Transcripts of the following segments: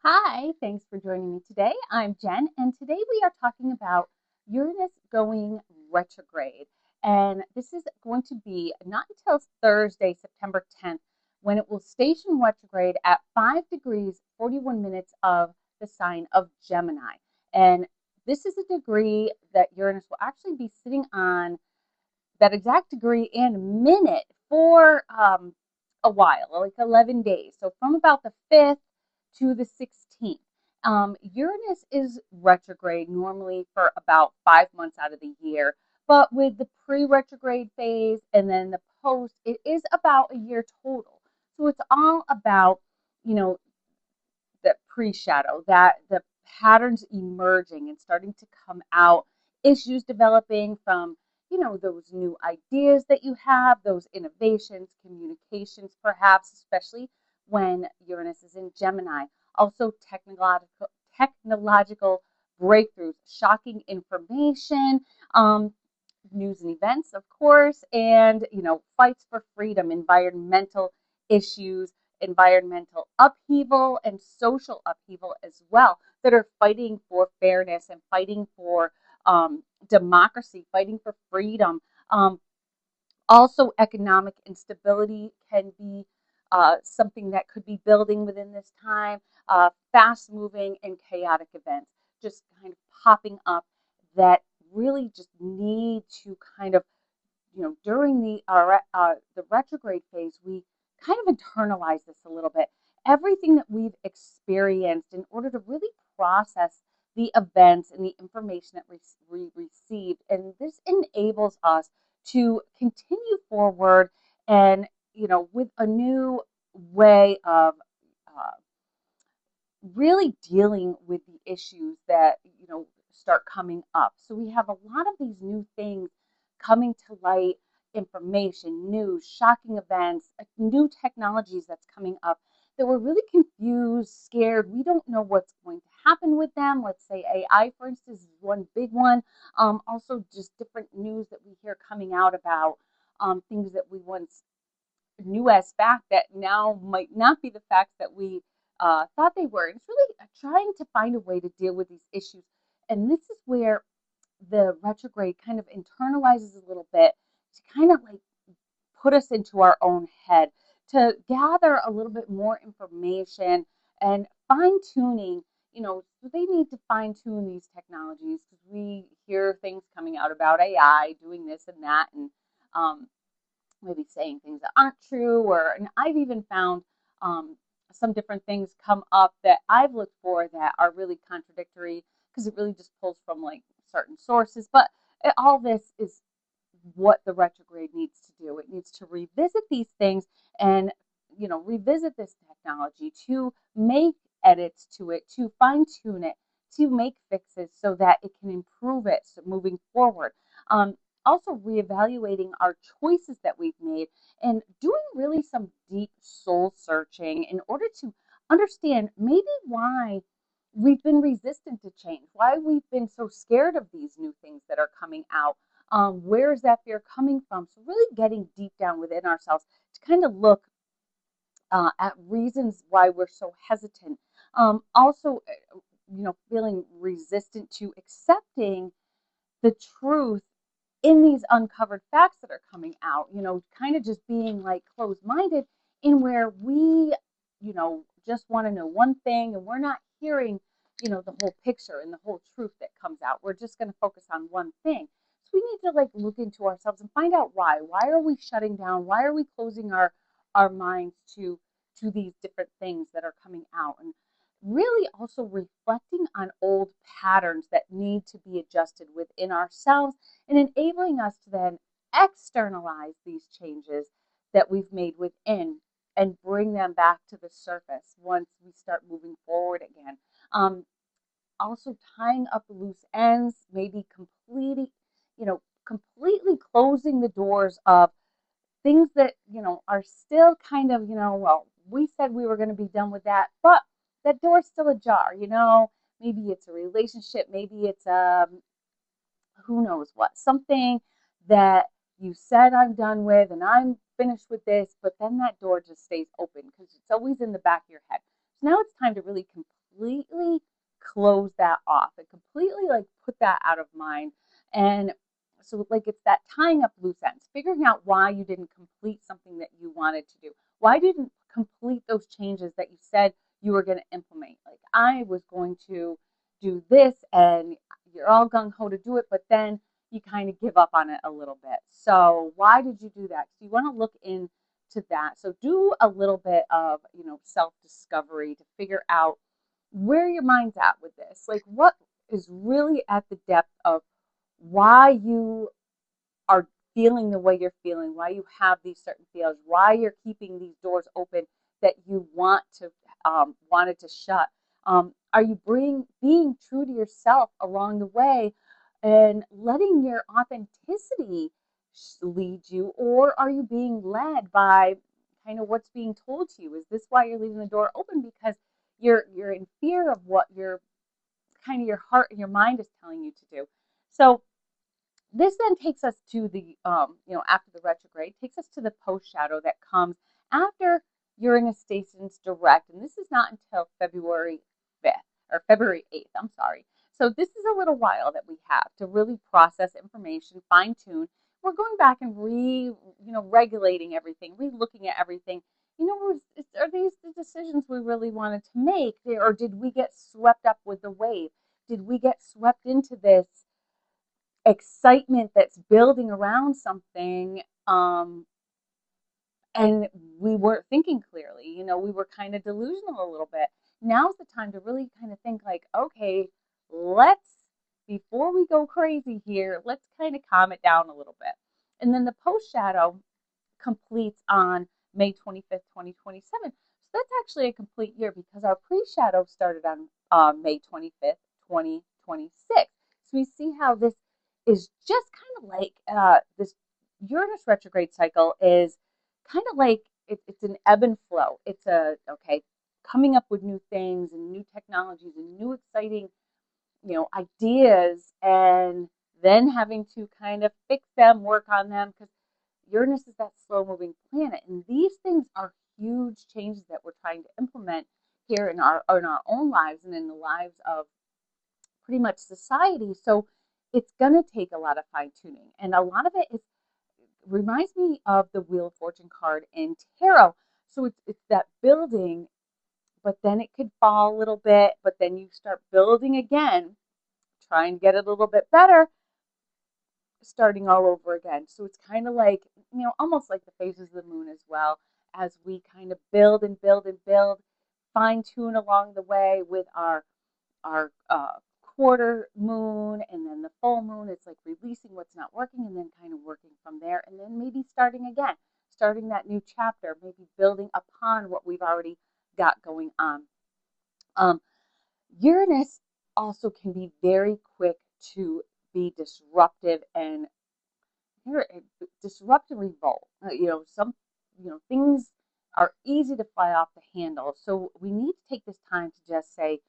Hi, thanks for joining me today. I'm Jen, and today we are talking about Uranus going retrograde. And this is going to be not until Thursday, September 10th, when it will station retrograde at 5 degrees, 41 minutes of the sign of Gemini. And this is a degree that Uranus will actually be sitting on that exact degree and minute for a while, like 11 days. So from about the 5th to the 16th. Uranus is retrograde normally for about 5 months out of the year, but with the pre-retrograde phase and then the post, it is about a year total. So it's all about, you know, the pre-shadow, that the patterns emerging and starting to come out, issues developing from, those new ideas that you have, those innovations, communications, perhaps, especially when Uranus is in Gemini. Also, technological breakthroughs, shocking information, news and events, of course, and fights for freedom, environmental issues, environmental upheaval, and social upheaval as well, that are fighting for fairness and fighting for democracy, fighting for freedom. Also, economic instability can be something that could be building within this time. Fast moving and chaotic events just kind of popping up that really just need to kind of, during the retrograde phase, we kind of internalize this a little bit. Everything that we've experienced in order to really process the events and the information that we received. And this enables us to continue forward and, with a new way of really dealing with the issues that start coming up. So we have a lot of these new things coming to light, information, news, shocking events, new technologies that's coming up that we're really confused, scared. We don't know what's going to happen with them. Let's say AI, for instance, is one big one. Also, just different news that we hear coming out about things that we once knew as fact that now might not be the facts that we thought they were. It's really trying to find a way to deal with these issues. And this is where the retrograde kind of internalizes a little bit to kind of like put us into our own head, to gather a little bit more information and fine tuning. So they need to fine tune these technologies because we hear things coming out about AI doing this and that, and maybe saying things that aren't true, and I've even found some different things come up that I've looked for that are really contradictory because it really just pulls from like certain sources. But all this is what the retrograde needs to do. It needs to revisit these things and revisit this technology to make edits to it, to fine tune it, to make fixes so that it can improve it, so moving forward. Um, Also reevaluating our choices that we've made and doing really some deep soul searching in order to understand maybe why we've been resistant to change, why we've been so scared of these new things that are coming out. Where is that fear coming from? So really getting deep down within ourselves to kind of look at reasons why we're so hesitant. Also, feeling resistant to accepting the truth in these uncovered facts that are coming out, kind of just being like closed minded in where we, just want to know one thing and we're not hearing, the whole picture and the whole truth that comes out. We're just going to focus on one thing. So we need to like look into ourselves and find out why. Why are we shutting down? Why are we closing our minds to these different things that are coming out? And really also reflecting on old patterns that need to be adjusted within ourselves and enabling us to then externalize these changes that we've made within and bring them back to the surface once we start moving forward again. Um, Also tying up loose ends, maybe completely closing the doors of things that, are still kind of, well, we said we were going to be done with that, but that door's still ajar. Maybe it's a relationship, maybe it's who knows what, something that you said I'm done with and I'm finished with this, but then that door just stays open because it's always in the back of your head. So now it's time to really completely close that off and completely like put that out of mind. And so like it's that tying up loose ends, figuring out why you didn't complete something that you wanted to do. Why didn't complete those changes that you said you were going to implement? Like I was going to do this and you're all gung ho to do it, but then you kind of give up on it a little bit. So why did you do that? So you want to look into that. So do a little bit of, self-discovery to figure out where your mind's at with this. Like what is really at the depth of why you are feeling the way you're feeling, why you have these certain feelings, why you're keeping these doors open that you wanted to shut. Are you being true to yourself along the way and letting your authenticity lead you, or are you being led by kind of what's being told to you? Is this why you're leaving the door open because you're in fear of what your kind of your heart and your mind is telling you to do? So this then takes us to the, after the retrograde, takes us to the post shadow that comes after Uranus stations direct. And this is not until February 5th or February 8th. I'm sorry. So this is a little while that we have to really process information, fine tune. We're going back and regulating everything, re-looking at everything. Are these the decisions we really wanted to make? Or did we get swept up with the wave? Did we get swept into this excitement that's building around something, and we weren't thinking clearly? We were kind of delusional a little bit. Now's the time to really kind of think like, okay, let's, before we go crazy here, let's kind of calm it down a little bit. And then the post shadow completes on May 25th, 2027. So that's actually a complete year because our pre-shadow started on May 25th, 2026. So we see how this is just kind of like this Uranus retrograde cycle is kind of like it's an ebb and flow. It's coming up with new things and new technologies and new exciting, ideas, and then having to kind of fix them, work on them, because Uranus is that slow moving planet. And these things are huge changes that we're trying to implement here in our own lives and in the lives of pretty much society. So it's going to take a lot of fine tuning. And a lot of it reminds me of the Wheel of Fortune card in tarot. So it's that building, but then it could fall a little bit, but then you start building again, try and get it a little bit better, starting all over again. So it's kind of like, almost like the phases of the moon as well, as we kind of build and build and build, fine tune along the way with our quarter moon, and then the full moon. It's like releasing what's not working and then kind of working from there, and then maybe starting again, starting that new chapter, maybe building upon what we've already got going on. Uranus also can be very quick to be disruptive and disrupt and revolt. Some things are easy to fly off the handle. So we need to take this time to just say,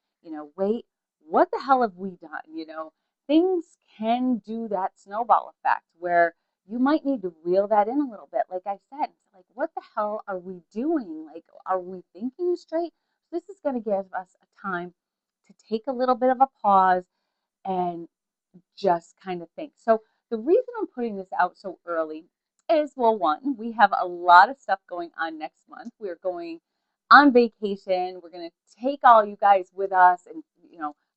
wait, what the hell have we done? Things can do that snowball effect where you might need to reel that in a little bit. Like I said, like, what the hell are we doing? Like, are we thinking straight? This is going to give us a time to take a little bit of a pause and just kind of think. So the reason I'm putting this out so early is, well, one, we have a lot of stuff going on next month. We're going on vacation. We're going to take all you guys with us and,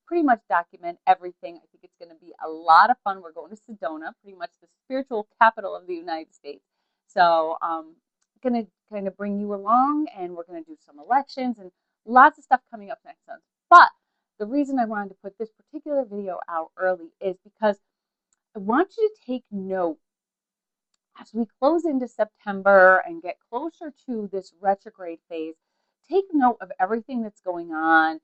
pretty much document everything. I think it's going to be a lot of fun. We're going to Sedona, pretty much the spiritual capital of the United States. So going to kind of bring you along, and we're going to do some elections and lots of stuff coming up next month. But the reason I wanted to put this particular video out early is because I want you to take note as we close into September and get closer to this retrograde phase. Take note of everything that's going on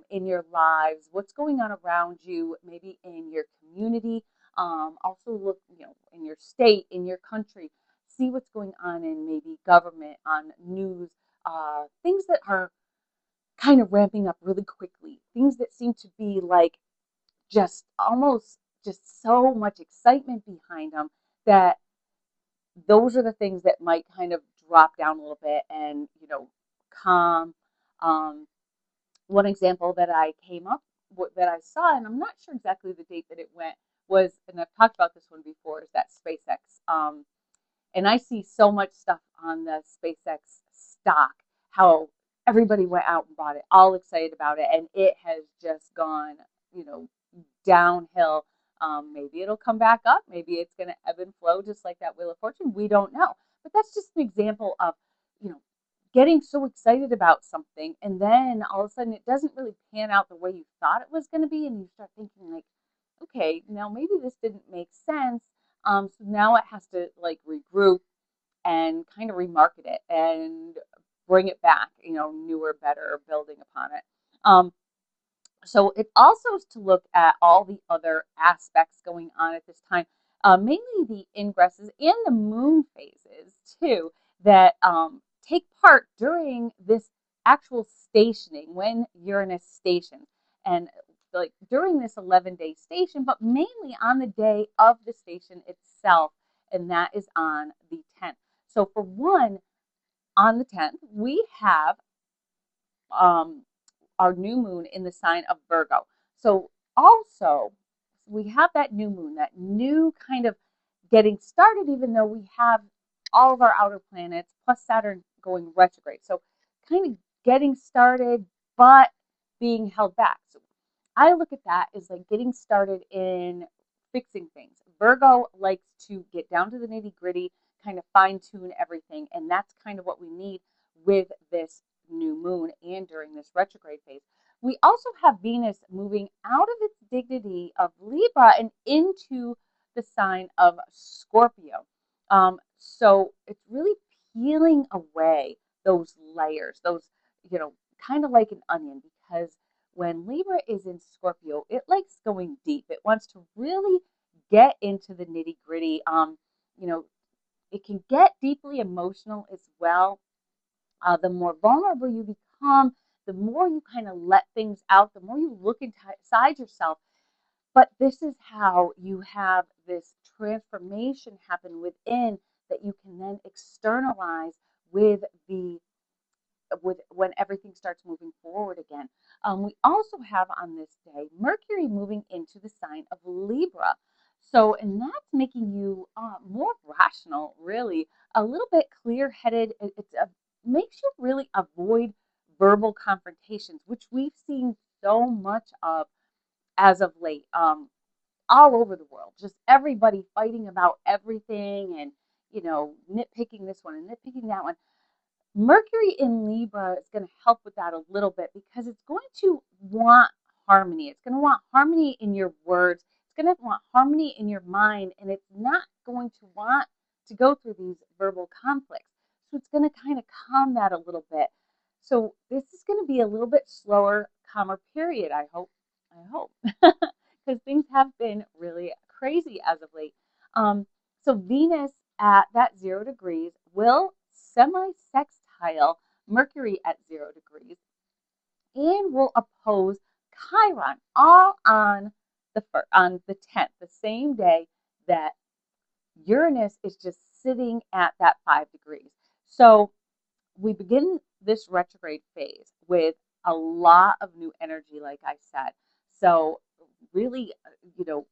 in your lives, what's going on around you, maybe in your community. Also look, in your state, in your country. See what's going on in maybe government, on news, things that are kind of ramping up really quickly, things that seem to be like just almost just so much excitement behind them that those are the things that might kind of drop down a little bit and calm one example that I came up that I saw, and I'm not sure exactly the date that it went, was, and I've talked about this one before, is that SpaceX. And I see so much stuff on the SpaceX stock, how everybody went out and bought it, all excited about it, and it has just gone, you know, downhill. Maybe it'll come back up. Maybe it's going to ebb and flow, just like that Wheel of Fortune. We don't know. But that's just an example of, you know, getting so excited about something, and then all of a sudden it doesn't really pan out the way you thought it was going to be, and you start thinking like, okay, now maybe this didn't make sense. So now it has to like regroup and kind of remarket it and bring it back, you know, newer, better, building upon it. So it also is to look at all the other aspects going on at this time, mainly the ingresses and the moon phases too, that take part during this actual stationing when Uranus stations. And like during this 11-day station, but mainly on the day of the station itself, and that is on the 10th. So for one, on the 10th, we have um, our new moon in the sign of Virgo. So also we have that new moon, that new kind of getting started, even though we have all of our outer planets plus Saturn going retrograde. So kind of getting started, but being held back. So I look at that as like getting started in fixing things. Virgo likes to get down to the nitty gritty, kind of fine tune everything. And that's kind of what we need with this new moon and during this retrograde phase. We also have Venus moving out of its dignity of Libra and into the sign of Scorpio. So it's really peeling away those layers, those, you know, kind of like an onion, because when Libra is in Scorpio, it likes going deep. It wants to really get into the nitty gritty. You know, it can get deeply emotional as well. The more vulnerable you become, the more you kind of let things out, the more you look inside yourself. But this is how you have this transformation happen within that you can then externalize with the with when everything starts moving forward again. We also have on this day Mercury moving into the sign of Libra. So, and that's making you more rational, really, a little bit clear headed. Makes you really avoid verbal confrontations, which we've seen so much of as of late, all over the world. Just everybody fighting about everything and, you know, nitpicking this one and nitpicking that one. Mercury in Libra is going to help with that a little bit because it's going to want harmony. It's going to want harmony in your words. It's going to want harmony in your mind, and it's not going to want to go through these verbal conflicts. So it's going to kind of calm that a little bit. So this is going to be a little bit slower, calmer period, I hope. I hope. Because things have been really crazy as of late. So Venus at that 0 degrees will semi-sextile Mercury at 0 degrees and will oppose Chiron all on the 10th, the same day that Uranus is just sitting at that 5 degrees. So we begin this retrograde phase with a lot of new energy, like I said. So really, you know,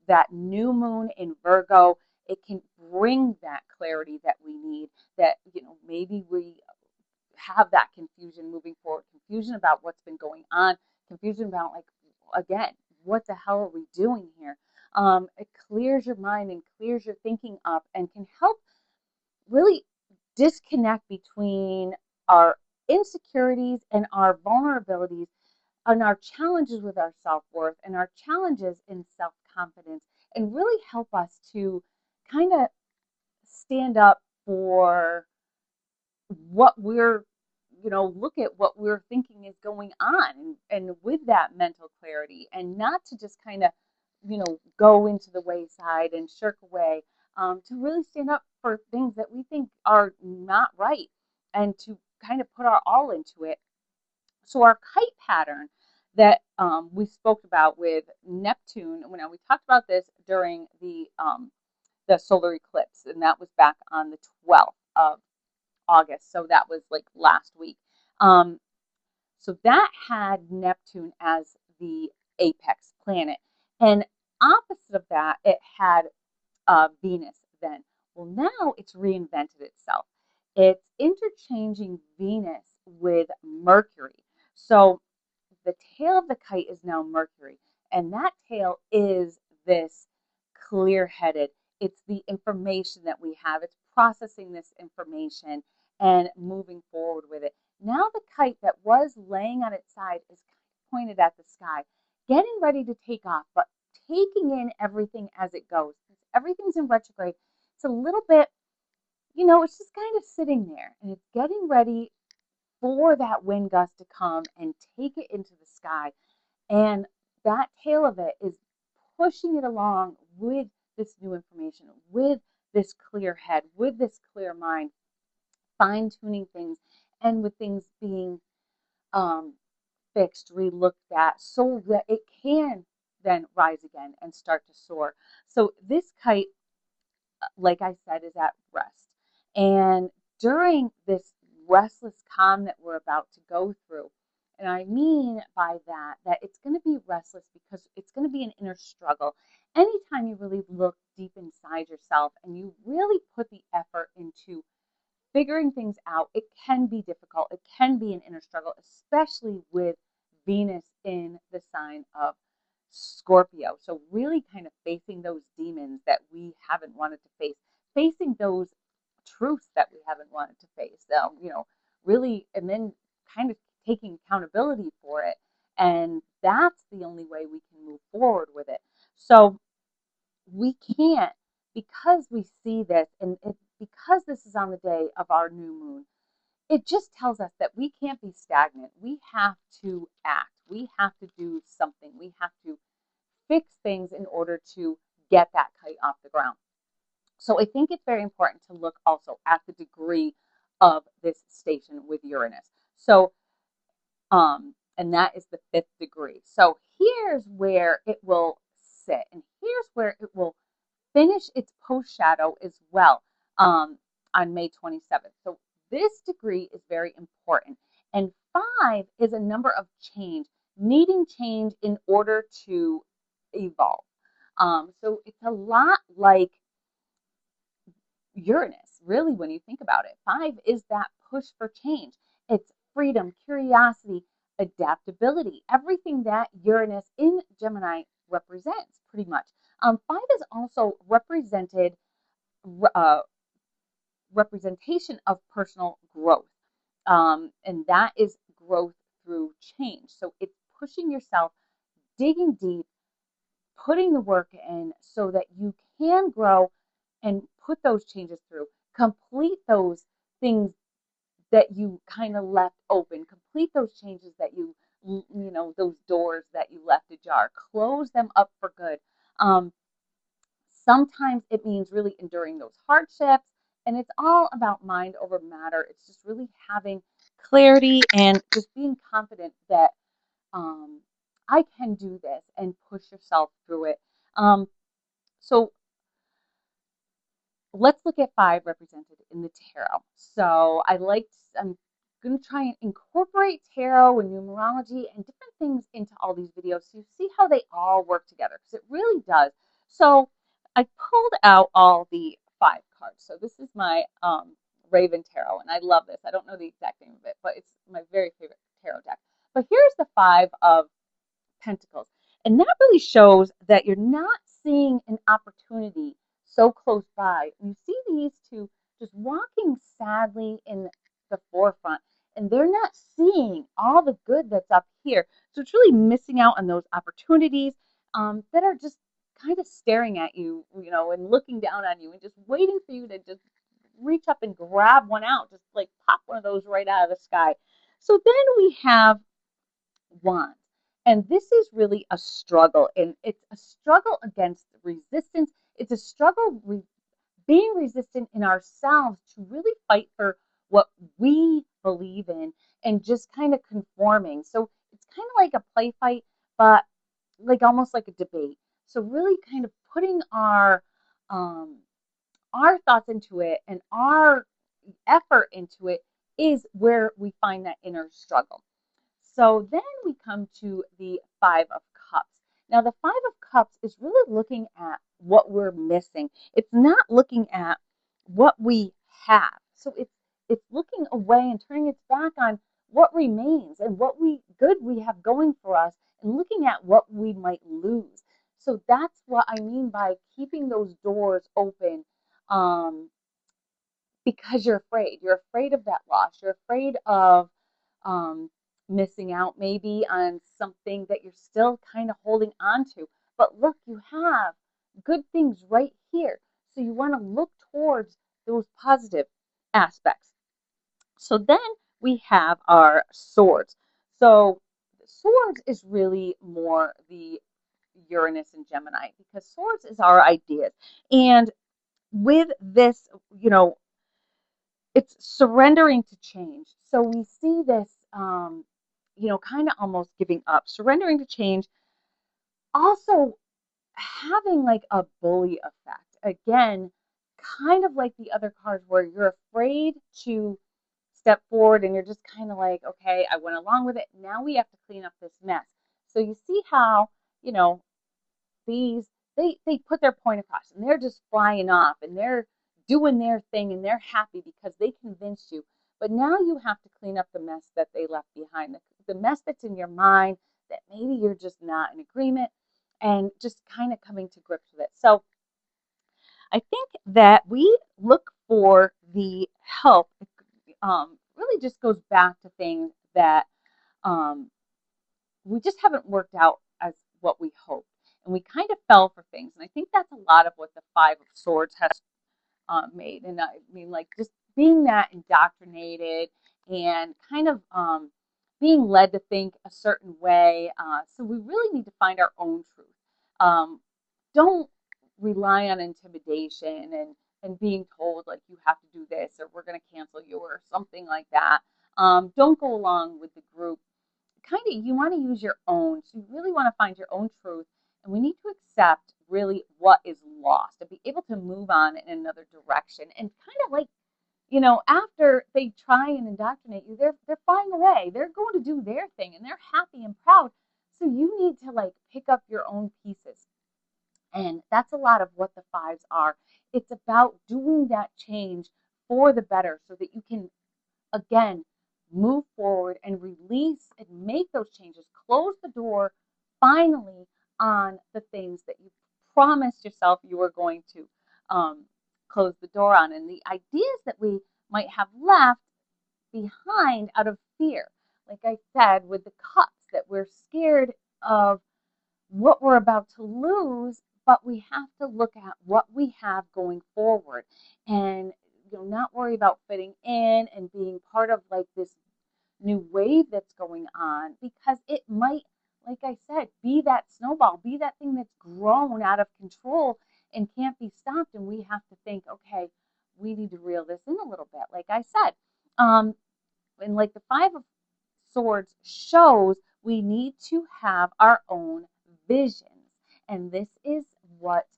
that new moon in Virgo, it can bring that clarity that we need, that, you know, maybe we have that confusion moving forward, confusion about what's been going on, confusion about, like, again, what the hell are we doing here? It clears your mind and clears your thinking up and can help really disconnect between our insecurities and our vulnerabilities and our challenges with our self-worth and our challenges in self-confidence, and really help us to kind of stand up for what we're, you know, look at what we're thinking is going on, and with that mental clarity, and not to just kind of, you know, go into the wayside and shirk away, to really stand up for things that we think are not right, and to kind of put our all into it. So our kite pattern that we spoke about with Neptune, when we talked about this during the solar eclipse, and that was back on the 12th of August. So that was like last week. Um, So that had Neptune as the apex planet. And opposite of that, it had Venus then. Well, now it's reinvented itself. It's interchanging Venus with Mercury. So the tail of the kite is now Mercury, and that tail is this clear headed. It's the information that we have, it's processing this information and moving forward with it. Now, the kite that was laying on its side is pointed at the sky, getting ready to take off, but taking in everything as it goes. Everything's in retrograde. It's a little bit, it's just kind of sitting there and it's getting ready for that wind gust to come and take it into the sky. And that tail of it is pushing it along with this new information, with this clear head, with this clear mind, fine tuning things, and with things being um, fixed, relooked at, so that it can then rise again and start to soar. So this kite, like I said, is at rest. And during this restless calm that we're about to go through, and I mean by that, that it's going to be restless because it's going to be an inner struggle. Anytime you really look deep inside yourself and you really put the effort into figuring things out, it can be difficult. It can be an inner struggle, especially with Venus in the sign of Scorpio. So really kind of facing those demons that we haven't wanted to face, facing those truths that we haven't wanted to face, really, and then kind of taking accountability for it. And that's the only way we can move forward with it. So we can't, because we see this, and because this is on the day of our new moon, it just tells us that we can't be stagnant. We have to act. We have to do something. We have to fix things in order to get that kite off the ground. So I think it's very important to look also at the degree of this station with Uranus. So, and that is the 5th degree. So here's where it will sit, and here's where it will finish its post shadow as well, on May 27th. So this degree is very important. And 5 is a number of change, needing change in order to evolve. So it's a lot like Uranus, really, when you think about it. 5 is that push for change. It's freedom, curiosity, adaptability, everything that Uranus in Gemini represents, pretty much. 5 is also uh, representation of personal growth, and that is growth through change. So it's pushing yourself, digging deep, putting the work in so that you can grow and put those changes through, complete those things that you kind of left open, complete those changes that those doors that you left ajar, close them up for good. Sometimes it means really enduring those hardships, and it's all about mind over matter. It's just really having clarity and just being confident that um, I can do this and push yourself through it. So let's look at 5 represented in the tarot. So I'm going to try and incorporate tarot and numerology and different things into all these videos so you see how they all work together, because it really does. So I pulled out all the 5 cards. So this is my Raven Tarot, and I love this. I don't know the exact name of it, but it's my very favorite tarot deck. But here's the 5 of Pentacles. And that really shows that you're not seeing an opportunity so close by. You see these two just walking sadly in the forefront, and they're not seeing all the good that's up here. So it's really missing out on those opportunities that are just kind of staring at you, and looking down on you and just waiting for you to just reach up and grab one out, just like pop one of those right out of the sky. So then we have Wands. And this is really a struggle, and it's a struggle against resistance. It's a struggle being resistant in ourselves to really fight for what we believe in and just kind of conforming. So it's kind of like a play fight, but like almost like a debate. So really kind of putting our thoughts into it and our effort into it is where we find that inner struggle. So then we come to the Five of Cups. Now, the Five of Cups is really looking at what we're missing. It's not looking at what we have. So it's looking away and turning its back on what remains and what good we have going for us, and looking at what we might lose. So that's what I mean by keeping those doors open, because you're afraid. You're afraid of that loss. You're afraid of um, missing out maybe on something that you're still kind of holding on to. But look, you have good things right here. So you want to look towards those positive aspects. So then we have our swords. So swords is really more the Uranus and Gemini, because swords is our ideas. And with this, it's surrendering to change. So we see this, kind of almost giving up, surrendering to change, also having like a bully effect. Again, kind of like the other cards where you're afraid to step forward and you're just kind of like, okay, I went along with it. Now we have to clean up this mess. So you see how, you know, these they put their point across and they're just flying off and they're doing their thing and they're happy because they convinced you. But now you have to clean up the mess that they left behind, the mess that's in your mind that maybe you're just not in agreement, and just kind of coming to grips with it. So I think that we look for the help. Really just goes back to things that um, we just haven't worked out as what we hoped. And we kind of fell for things. And I think that's a lot of what the Five of Swords has made. And I mean, like, just being that indoctrinated and kind of being led to think a certain way. So we really need to find our own truth. Don't rely on intimidation and being told, like, you have to do this or we're going to cancel you or something like that. Don't go along with the group. Kind of, you want to use your own. So you really want to find your own truth, and we need to accept really what is lost and be able to move on in another direction. And kind of like, after they try and indoctrinate you, they're flying away. They're going to do their thing and they're happy and proud. So you need to like pick up your own pieces. And that's a lot of what the fives are. It's about doing that change for the better so that you can, again, move forward and release and make those changes. Close the door finally on the things that you promised yourself you were going to close the door on, and the ideas that we might have left behind out of fear. Like I said, with the cups, that we're scared of what we're about to lose, but we have to look at what we have going forward, and not worry about fitting in and being part of like this new wave that's going on, because it might, like I said, be that snowball, be that thing that's grown out of control and can't be stopped. And we have to think, okay, we need to reel this in a little bit, like I said. And like the Five of Swords shows, we need to have our own visions. And this is what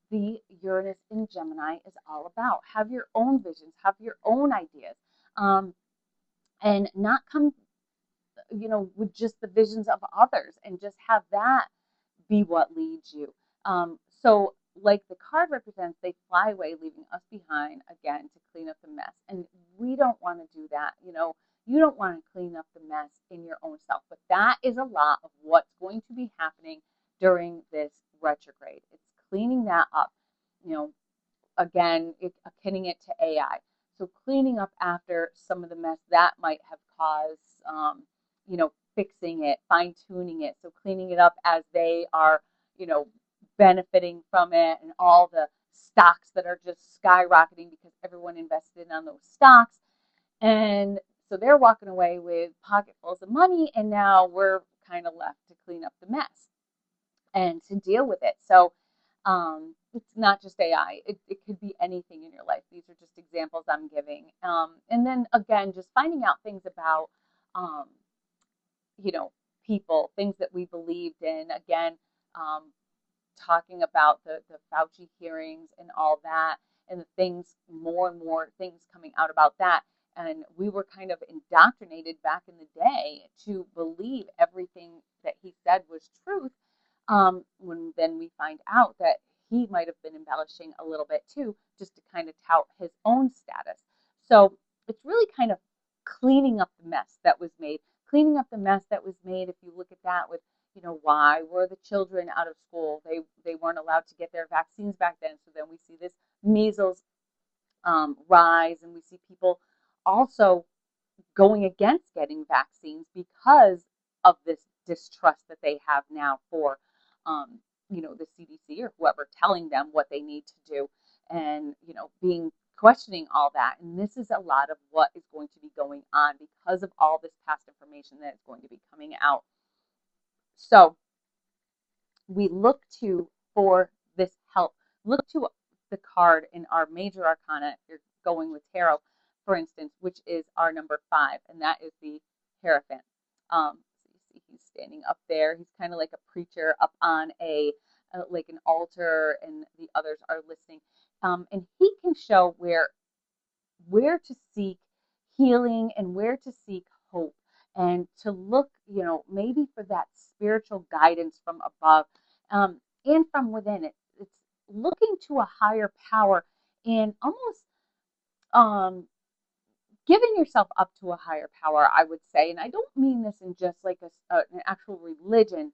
the Uranus in Gemini is all about. Have your own visions, have your own ideas, and not come, with just the visions of others, and just have that be what leads you. So, like the card represents, they fly away, leaving us behind again to clean up the mess. And we don't want to do that. You don't want to clean up the mess in your own self. But that is a lot of what's going to be happening during this retrograde. It's cleaning that up. You know, again, akinning it to AI. So cleaning up after some of the mess that might have caused, fixing it, fine tuning it. So cleaning it up as they are, benefiting from it, and all the stocks that are just skyrocketing because everyone invested on those stocks. And so they're walking away with pocketfuls of money, and now we're kind of left to clean up the mess and to deal with it. So it's not just AI. It could be anything in your life. These are just examples I'm giving. And then again, just finding out things about, um, people, things that we believed in. Again, talking about the Fauci hearings and all that, and the things, more and more things coming out about that. And we were kind of indoctrinated back in the day to believe everything that he said was truth. When then we find out that he might have been embellishing a little bit too, just to kind of tout his own status. So it's really kind of cleaning up the mess that was made. Cleaning up the mess that was made, if you look at that with, why were the children out of school? They weren't allowed to get their vaccines back then. So then we see this measles rise, and we see people also going against getting vaccines because of this distrust that they have now for, the CDC or whoever telling them what they need to do, and being questioning all that. And this is a lot of what is going to be going on because of all this past information that is going to be coming out. So we look to for this help. Look to the card in our major arcana, if you're going with tarot, for instance, which is our number 5, and that is the Hierophant. So you see he's standing up there. He's kind of like a preacher up on like an altar, and the others are listening. And he can show where to seek healing and where to seek hope, and to look, maybe for that spiritual guidance from above, and from within. It's looking to a higher power, and almost um, giving yourself up to a higher power, I would say. And I don't mean this in just like an actual religion,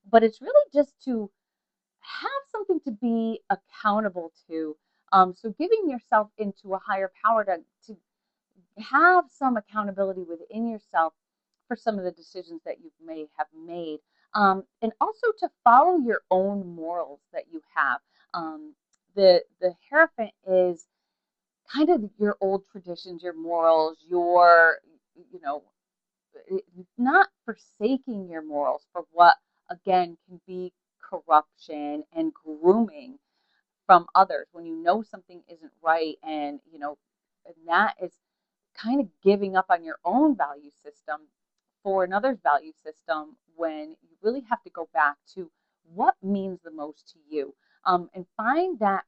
but it's really just to have something to be accountable to. So giving yourself into a higher power to have some accountability within yourself for some of the decisions that you may have made, and also to follow your own morals that you have. The Hierophant is kind of your old traditions, your morals, you know, not forsaking your morals for what, again, can be corruption and grooming from others when you know something isn't right, and that is kind of giving up on your own value system for another's value system, when you really have to go back to what means the most to you, and find that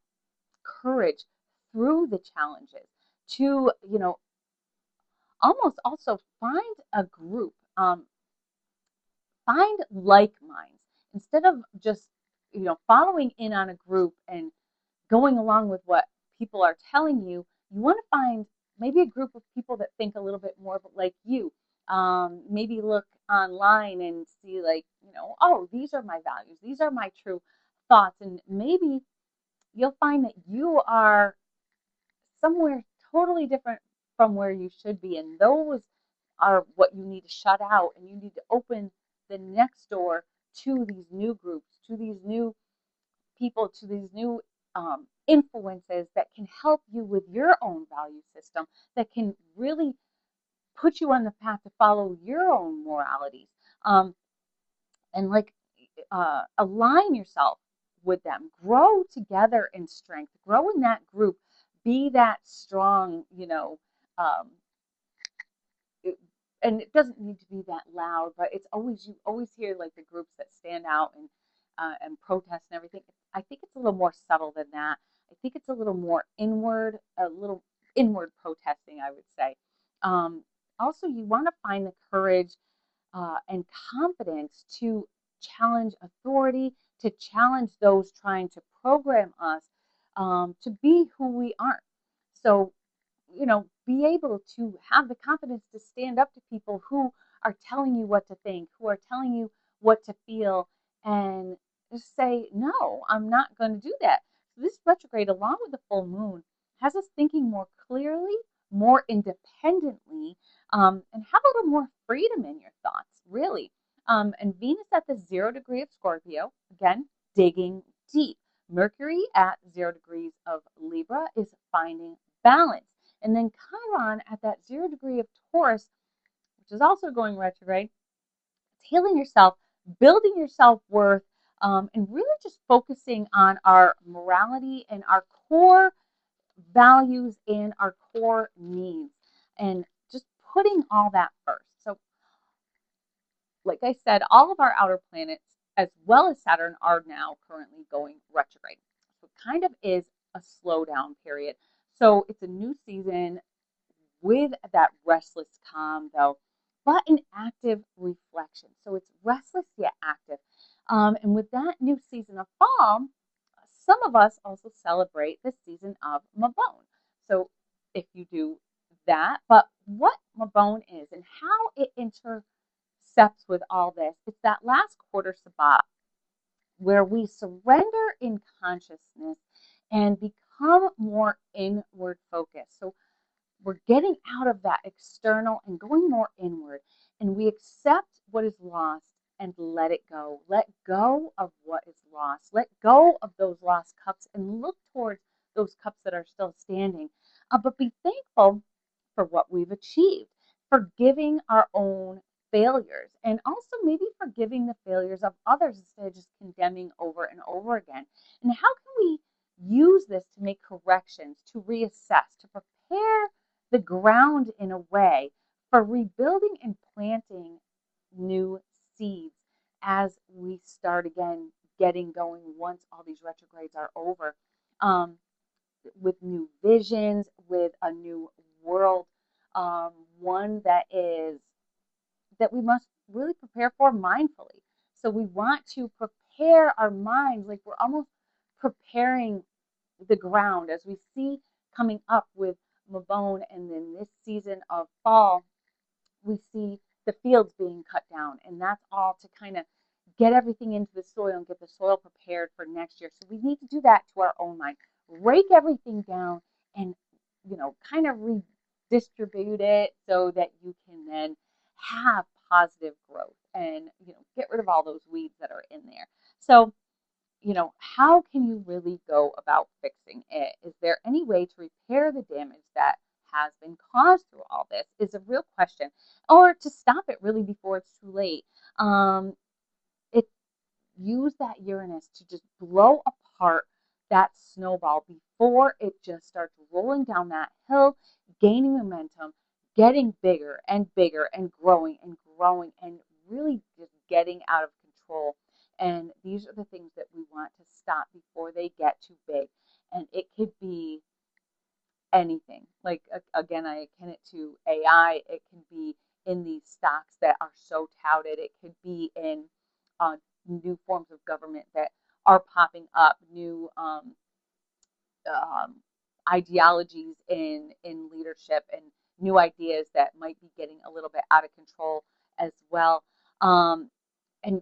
courage through the challenges to, almost also find a group, find like minds, instead of just, following in on a group and going along with what people are telling you. You want to find maybe a group of people that think a little bit more like you. Maybe look online and see, like, oh, these are my values, these are my true thoughts, and maybe you'll find that you are somewhere totally different from where you should be, and those are what you need to shut out, and you need to open the next door to these new groups, to these new people, to these new influences that can help you with your own value system, that can really put you on the path to follow your own moralities, and like align yourself with them, grow together in strength, grow in that group, be that strong, um, and it doesn't need to be that loud, but it's always, you always hear like the groups that stand out and protest and everything. I think it's a little more subtle than that. I think it's a little more inward, a little inward protesting, I would say. Also, you want to find the courage and confidence to challenge authority, to challenge those trying to program us, to be who we aren't. So, be able to have the confidence to stand up to people who are telling you what to think, who are telling you what to feel, and just say, no, I'm not going to do that. So this retrograde, along with the full moon, has us thinking more clearly, more independently, and have a little more freedom in your thoughts, really. And Venus at the 0 degree of Scorpio, again, digging deep. Mercury at 0 degrees of Libra is finding balance. And then Chiron at that 0 degree of Taurus, which is also going retrograde, it's healing yourself, building your self-worth, and really just focusing on our morality and our core values and our core needs, and just putting all that first. So, like I said, all of our outer planets, as well as Saturn, are now currently going retrograde. So it kind of is a slowdown period. So it's a new season. with that restless calm, though, but an active reflection. So it's restless yet active. And with that new season of fall, some of us also celebrate the season of Mabon. So if you do that, but what Mabon is and how it intercepts with all this, it's that last quarter Sabbat where we surrender in consciousness and become more inward focused. So we're getting out of that external and going more inward, and we accept what is lost and let it go. Let go of what is lost. Let go of those lost cups and look towards those cups that are still standing. But be thankful for what we've achieved, forgiving our own failures, and also maybe forgiving the failures of others instead of just condemning over and over again. And how can we use this to make corrections, to reassess, to prepare the ground in a way for rebuilding and planting new seeds as we start again getting going once all these retrogrades are over, um, with new visions, with a new world, one that we must really prepare for mindfully. So we want to prepare our minds like we're almost preparing the ground as we see coming up with Mabon, and then this season of fall, we see the fields being cut down, and that's all to kind of get everything into the soil and get the soil prepared for next year. So we need to do that to our own mind, rake everything down, and kind of redistribute it so that you can then have positive growth and get rid of all those weeds that are in there. So how can you really go about fixing it? Is there any way to repair the damage that has been caused through all this? Is a real question, or to stop it really before it's too late. It Use that Uranus to just blow apart that snowball before it just starts rolling down that hill, gaining momentum, getting bigger and bigger and growing and really just getting out of control. And these are the things that we want to stop before they get too big. And it could be anything. Like, again, I akin it to AI. It can be in these stocks that are so touted. It could be in new forms of government that are popping up, new um, ideologies in leadership, and new ideas that might be getting a little bit out of control as well. And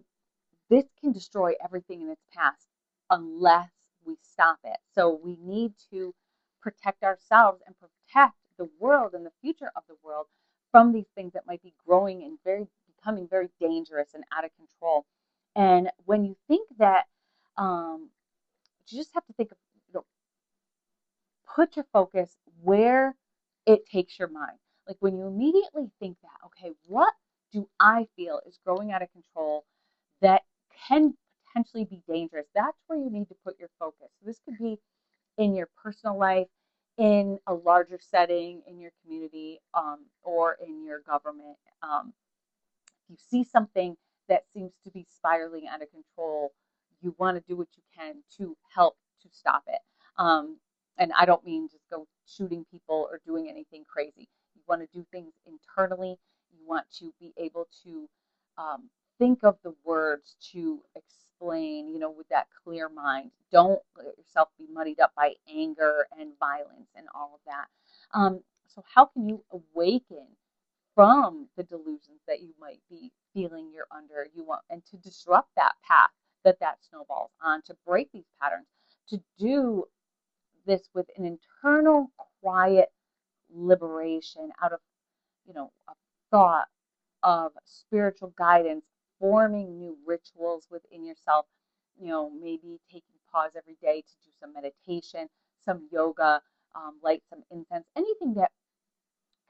this can destroy everything in its path unless we stop it. So we need to protect ourselves and protect the world and the future of the world from these things that might be growing and becoming very dangerous and out of control. And when you think that, you just have to think of, put your focus where it takes your mind. Like when you immediately think that, okay, what do I feel is growing out of control that can potentially be dangerous? That's where you need to put your focus. So this could be in your personal life, in a larger setting, in your community, or in your government. If you see something that seems to be spiraling out of control, you want to do what you can to help to stop it. And I don't mean just go shooting people or doing anything crazy. You want to do things internally. You want to be able to think of the words to explain, with that clear mind. Don't let yourself be muddied up by anger and violence and all of that. So how can you awaken from the delusions that you might be feeling you're under? You want, and to disrupt that path that snowballs on, to break these patterns, to do this with an internal quiet liberation out of a thought of spiritual guidance, forming new rituals within yourself. Maybe taking pause every day to do some meditation, some yoga, light some incense, anything that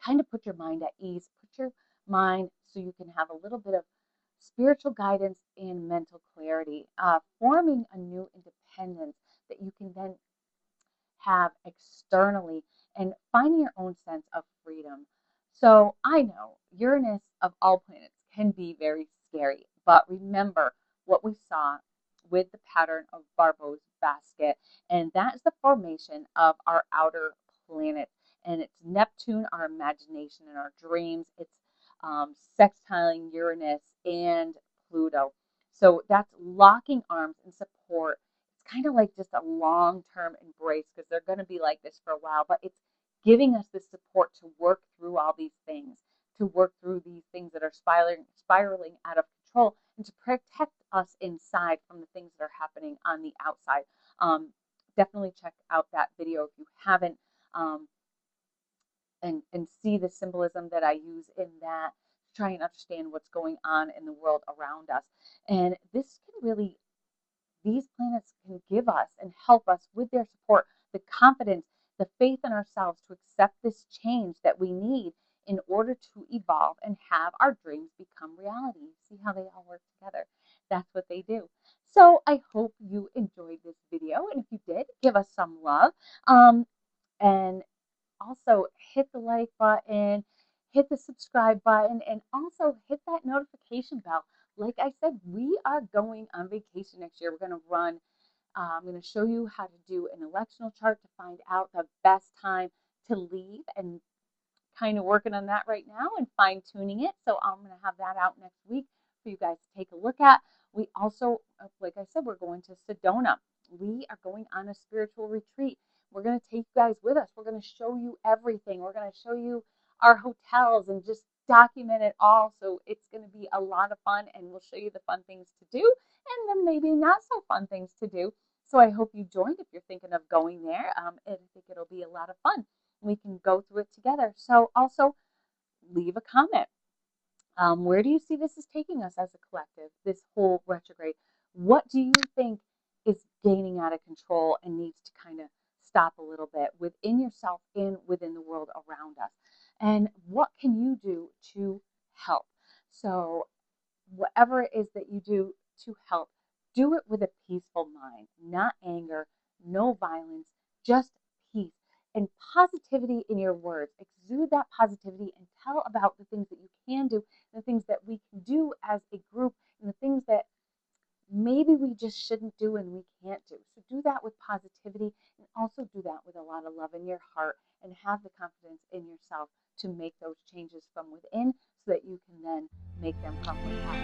kind of put your mind at ease, put your mind so you can have a little bit of spiritual guidance and mental clarity, forming a new independence that you can then have externally, and finding your own sense of freedom. So I know Uranus of all planets can be very scary, but remember what we saw with the pattern of Barbault's basket, and that is the formation of our outer planets. And it's Neptune, our imagination and our dreams. It's sextiling Uranus and Pluto. So that's locking arms and support. It's kind of like just a long-term embrace because they're going to be like this for a while, but it's giving us the support to work through all these things, to work through these things that are spiraling out of control, and to protect us inside from the things that are happening on the outside. Definitely check out that video if you haven't, um, and see the symbolism that I use in that to try and understand what's going on in the world around us. And this can really, these planets can give us and help us with their support, the confidence, the faith in ourselves to accept this change that we need in order to evolve and have our dreams become reality. See how they all work together? That's what they do. So I hope you enjoyed this video. And if you did, give us some love. And also hit the like button, hit the subscribe button, and also hit that notification bell. Like I said, we are going on vacation next year. We're going to run, I'm going to show you how to do an electional chart to find out the best time to leave, and kind of working on that right now and fine tuning it. So I'm going to have that out next week for you guys to take a look at. We also, like I said, we're going to Sedona. We are going on a spiritual retreat. We're going to take you guys with us. We're going to show you everything. We're going to show you our hotels and just document it all. So it's going to be a lot of fun, and we'll show you the fun things to do and then maybe not so fun things to do. So I hope you joined if you're thinking of going there. I think it'll be a lot of fun. We can go through it together. So also leave a comment. Where do you see this is taking us as a collective, this whole retrograde? What do you think is gaining out of control and needs to kind of stop a little bit within yourself and within the world around us? And what can you do to help? So whatever it is that you do to help, do it with a peaceful mind, not anger, no violence, just peace and positivity in your words. Exude that positivity and tell about the things that you can do, the things that we can do as a group, and the things that maybe we just shouldn't do and we can't do. So do that with positivity, and also do that with a lot of love in your heart, and have the confidence in yourself to make those changes from within so that you can then make them from without.